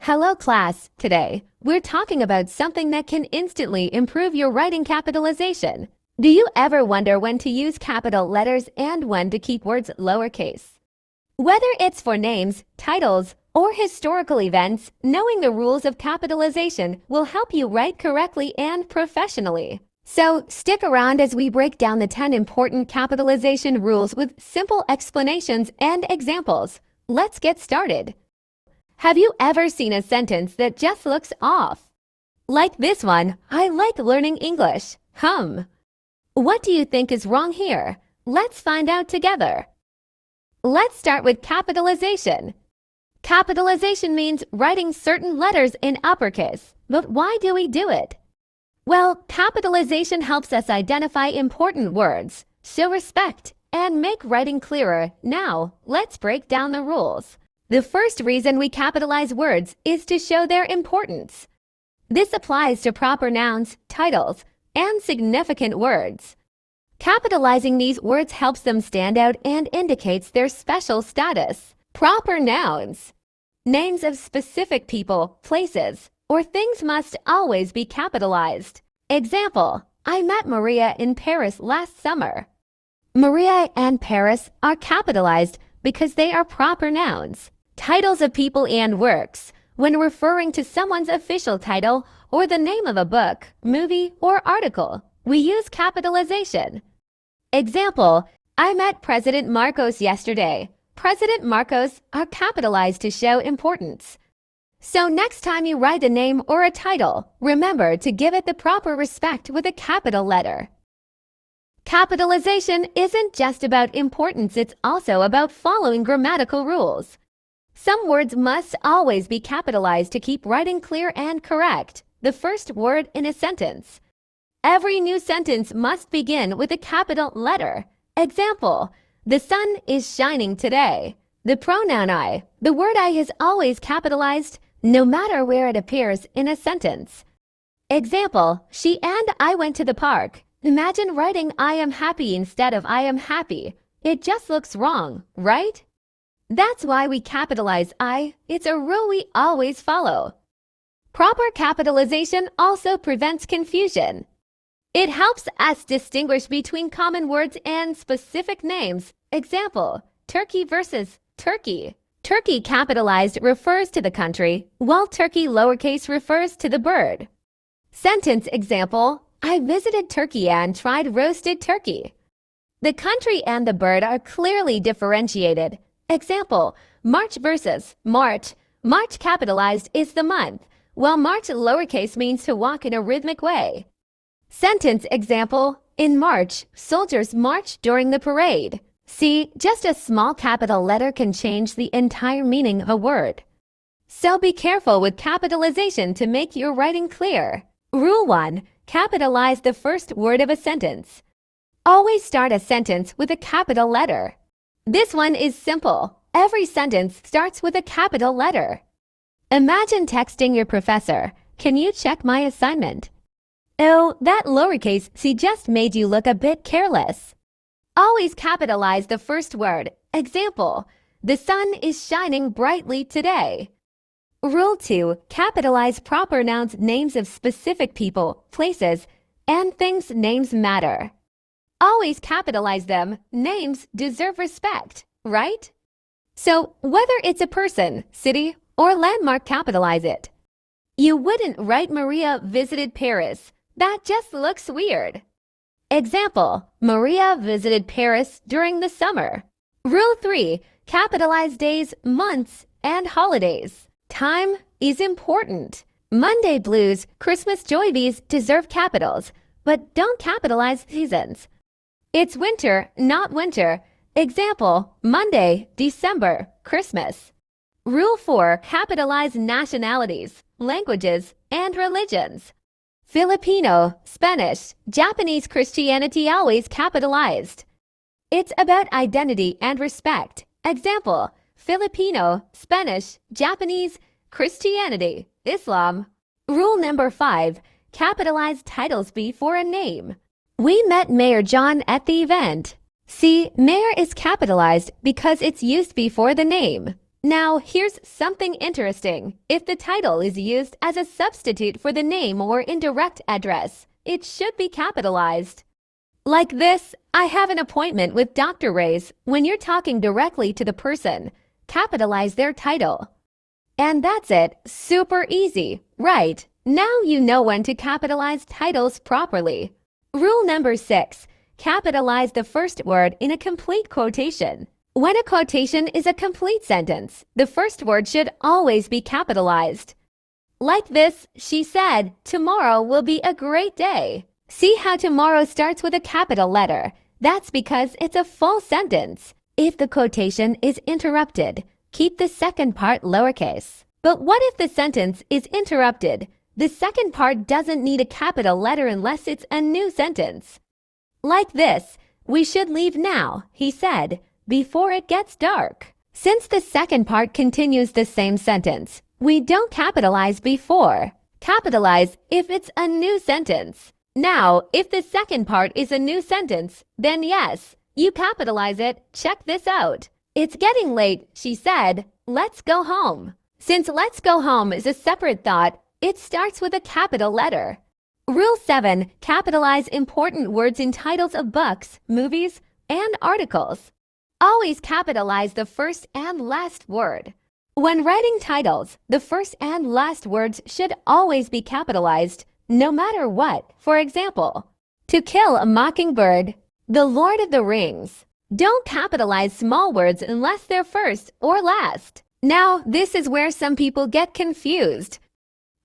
Hello class, today we're talking about something that can instantly improve your writing capitalization. Do you ever wonder when to use capital letters and when to keep words lowercase? Whether it's for names, titles, or historical events, knowing the rules of capitalization will help you write correctly and professionally. So stick around as we break down the 10 important capitalization rules with simple explanations and examples. Let's get started. Have you ever seen a sentence that just looks off? Like this one, I like learning English. What do you think is wrong here? Let's find out together. Let's start with capitalization. Capitalization means writing certain letters in uppercase. But why do we do it? Well, capitalization helps us identify important words, show respect, and make writing clearer. Now, let's break down the rules. The first reason we capitalize words is to show their importance. This applies to proper nouns, titles, and significant words. Capitalizing these words helps them stand out and indicates their special status. Proper nouns. Names of specific people, places, or things must always be capitalized. Example, I met Maria in Paris last summer. Maria and Paris are capitalized because they are proper nouns. Titles of people and works, when referring to someone's official title or the name of a book, movie, or article, we use capitalization. Example, I met President Marcos yesterday. President Marcos are capitalized to show importance. So next time you write a name or a title, remember to give it the proper respect with a capital letter. Capitalization isn't just about importance, it's also about following grammatical rules. Some words must always be capitalized to keep writing clear and correct, the first word in a sentence. Every new sentence must begin with a capital letter. Example, the sun is shining today. The pronoun I, the word I is always capitalized, no matter where it appears in a sentence. Example, she and I went to the park. Imagine writing I am happy instead of I am happy. It just looks wrong, right? That's why we capitalize I. It's a rule we always follow. Proper capitalization also prevents confusion. It helps us distinguish between common words and specific names. Example, Turkey versus Turkey. Turkey capitalized refers to the country, while Turkey lowercase refers to the bird. Sentence example, I visited Turkey and tried roasted turkey. The country and the bird are clearly differentiated. Example, March versus March. March capitalized is the month, while March lowercase means to walk in a rhythmic way. Sentence example, in March, soldiers marched during the parade. See, just a small capital letter can change the entire meaning of a word. So be careful with capitalization to make your writing clear. Rule 1. Capitalize the first word of a sentence. Always start a sentence with a capital letter. This one is simple. Every sentence starts with a capital letter. Imagine texting your professor, "Can you check my assignment?" Oh, that lowercase C just made you look a bit careless. Always capitalize the first word. Example, the sun is shining brightly today. Rule 2. Capitalize proper nouns, names of specific people, places, and things names matter. Always capitalize them. Names deserve respect, right? So whether it's a person, city, or landmark, capitalize it. You wouldn't write Maria visited Paris. That just looks weird. Example, Maria visited Paris during the summer. Rule 3. Capitalize days, months, and holidays. Time is important. Monday blues, Christmas joyvies deserve capitals, but don't capitalize seasons. It's winter, not winter. Example, Monday, December, Christmas. Rule 4. Capitalize nationalities, languages, and religions. Filipino, Spanish, Japanese, Christianity always capitalized. It's about identity and respect. Example, Filipino, Spanish, Japanese, Christianity, Islam. Rule number 5. Capitalize titles before a name. We met Mayor John at the event. See, mayor is capitalized because it's used before the name. Now, here's something interesting. If the title is used as a substitute for the name or indirect address, it should be capitalized. Like this, I have an appointment with Dr. Ray's. When you're talking directly to the person, capitalize their title. And that's it. Super easy, right? Now you know when to capitalize titles properly. Rule number 6. Capitalize the first word in a complete quotation. When a quotation is a complete sentence, the first word should always be capitalized. Like this, she said, "Tomorrow will be a great day." See how tomorrow starts with a capital letter? That's because it's a full sentence. If the quotation is interrupted, keep the second part lowercase. But what if the sentence is interrupted? The second part doesn't need a capital letter unless it's a new sentence. Like this, "We should leave now," he said, "before it gets dark." Since the second part continues the same sentence, we don't capitalize before. Capitalize if it's a new sentence. Now, if the second part is a new sentence, then yes, you capitalize it. Check this out. "It's getting late," she said. "Let's go home." Since "let's go home" is a separate thought, it starts with a capital letter. Rule 7. Capitalize important words in titles of books, movies, and articles. Always capitalize the first and last word. When writing titles, the first and last words should always be capitalized, no matter what. For example, "To Kill a Mockingbird," "The Lord of the Rings." Don't capitalize small words unless they're first or last. Now, this is where some people get confused.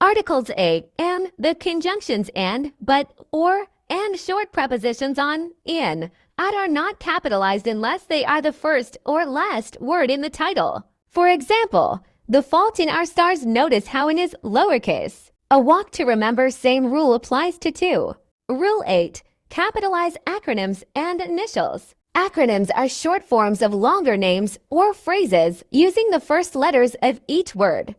Articles "a" and the conjunctions "and," "but," "or," and short prepositions on "in" are not capitalized unless they are the first or last word in the title. For example, "The Fault in Our Stars." Notice how "in" is lowercase. "A Walk to Remember," same rule applies to "to." Rule 8. Capitalize acronyms and initials. Acronyms are short forms of longer names or phrases using the first letters of each word.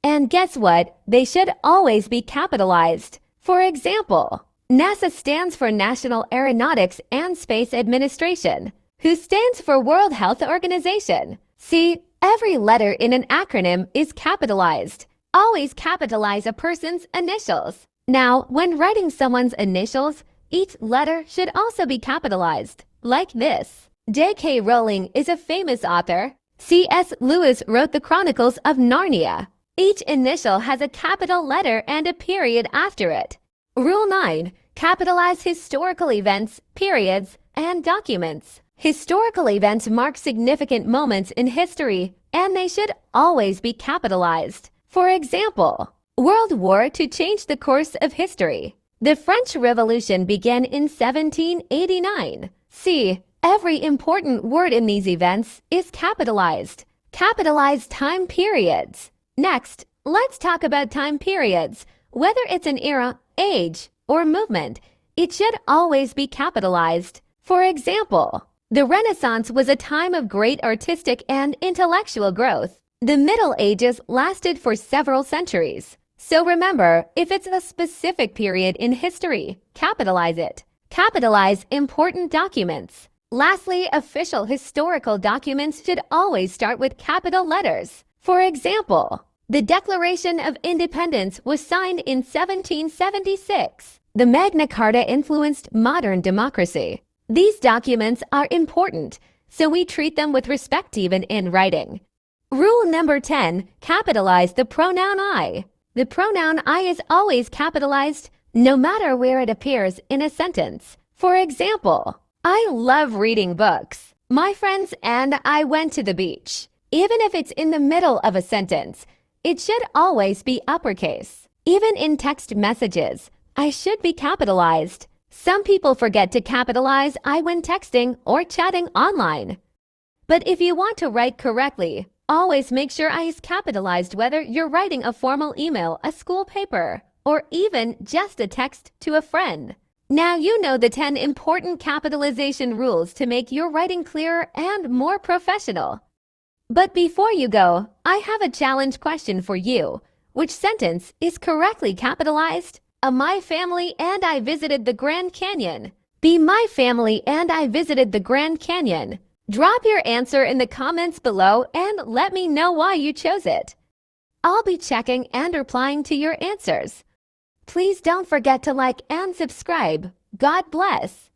And guess what? They should always be capitalized. For example, NASA stands for National Aeronautics and Space Administration, who stands for World Health Organization. See, every letter in an acronym is capitalized. Always capitalize a person's initials. Now, when writing someone's initials, each letter should also be capitalized, like this. J.K. Rowling is a famous author. C.S. Lewis wrote the Chronicles of Narnia. Each initial has a capital letter and a period after it. Rule 9. Capitalize historical events, periods, and documents. Historical events mark significant moments in history, and they should always be capitalized. For example, World War to change the course of history. The French Revolution began in 1789. See, every important word in these events is capitalized. Capitalize time periods. Next, let's talk about time periods. Whether it's an era, age, or movement, it should always be capitalized. For example, the Renaissance was a time of great artistic and intellectual growth. The Middle Ages lasted for several centuries. So remember, if it's a specific period in history, capitalize it. Capitalize important documents. Lastly, official historical documents should always start with capital letters. For example, the Declaration of Independence was signed in 1776. The Magna Carta influenced modern democracy. These documents are important, so we treat them with respect even in writing. Rule number 10, capitalize the pronoun I. The pronoun I is always capitalized, no matter where it appears in a sentence. For example, I love reading books. My friends and I went to the beach. Even if it's in the middle of a sentence, it should always be uppercase. Even in text messages, I should be capitalized. Some people forget to capitalize I when texting or chatting online. But if you want to write correctly, always make sure I is capitalized whether you're writing a formal email, a school paper, or even just a text to a friend. Now you know the 10 important capitalization rules to make your writing clearer and more professional. But before you go, I have a challenge question for you. Which sentence is correctly capitalized? My family and I visited the Grand Canyon. Be my family and I visited the Grand Canyon. Drop your answer in the comments below and let me know why you chose it. I'll be checking and replying to your answers. Please don't forget to like and subscribe. God bless.